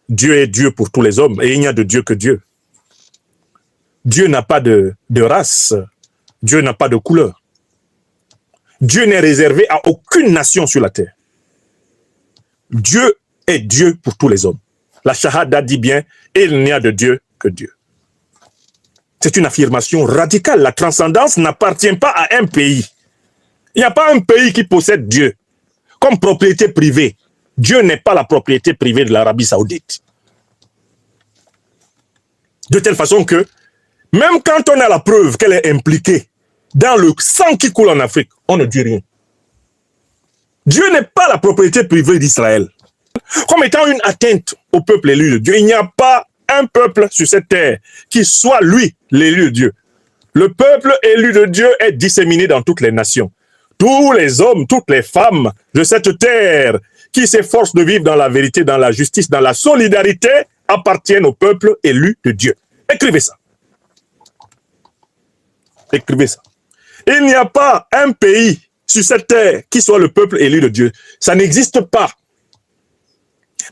Dieu est Dieu pour tous les hommes et il n'y a de Dieu que Dieu. Dieu n'a pas de race. Dieu n'a pas de couleur. Dieu n'est réservé à aucune nation sur la terre. Dieu est Dieu pour tous les hommes. La Shahada dit bien, il n'y a de Dieu que Dieu. C'est une affirmation radicale. La transcendance n'appartient pas à un pays. Il n'y a pas un pays qui possède Dieu comme propriété privée. Dieu n'est pas la propriété privée de l'Arabie Saoudite. De telle façon que, même quand on a la preuve qu'elle est impliquée dans le sang qui coule en Afrique, on ne dit rien. Dieu n'est pas la propriété privée d'Israël. Comme étant une atteinte au peuple élu de Dieu. Il n'y a pas un peuple sur cette terre qui soit, lui, l'élu de Dieu. Le peuple élu de Dieu est disséminé dans toutes les nations. Tous les hommes, toutes les femmes de cette terre qui s'efforcent de vivre dans la vérité, dans la justice, dans la solidarité, appartiennent au peuple élu de Dieu. Écrivez ça. Écrivez ça. Il n'y a pas un pays sur cette terre qui soit le peuple élu de Dieu. Ça n'existe pas.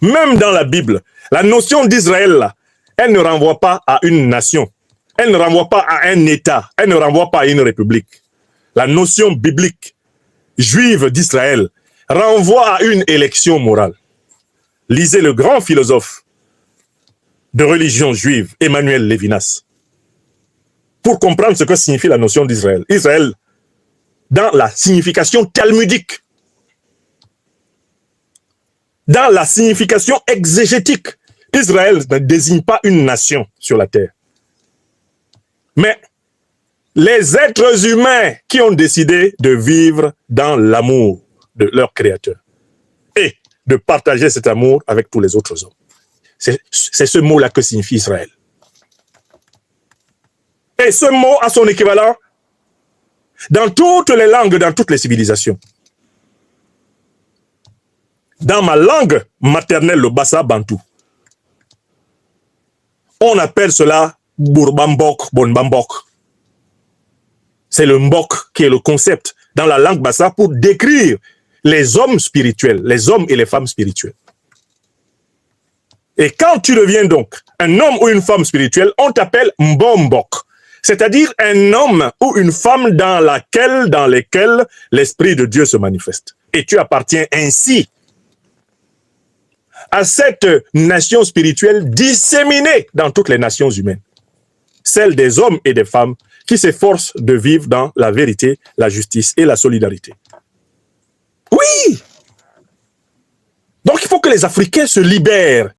Même dans la Bible, la notion d'Israël, elle ne renvoie pas à une nation. Elle ne renvoie pas à un État. Elle ne renvoie pas à une république. La notion biblique juive d'Israël renvoie à une élection morale. Lisez le grand philosophe de religion juive, Emmanuel Lévinas, pour comprendre ce que signifie la notion d'Israël. Israël, dans la signification talmudique, dans la signification exégétique, Israël ne désigne pas une nation sur la terre. Mais les êtres humains qui ont décidé de vivre dans l'amour de leur Créateur et de partager cet amour avec tous les autres hommes. C'est ce mot-là que signifie Israël. Et ce mot a son équivalent dans toutes les langues, dans toutes les civilisations. Dans ma langue maternelle, le Bassa Bantou, on appelle cela Bourbambok, Bonbambok. C'est le Mbok qui est le concept dans la langue Bassa pour décrire les hommes spirituels, les hommes et les femmes spirituelles. Et quand tu deviens donc un homme ou une femme spirituelle, on t'appelle Mbombok. C'est-à-dire un homme ou une femme dans lesquels l'Esprit de Dieu se manifeste. Et tu appartiens ainsi à cette nation spirituelle disséminée dans toutes les nations humaines. Celle des hommes et des femmes qui s'efforcent de vivre dans la vérité, la justice et la solidarité. Oui! Donc il faut que les Africains se libèrent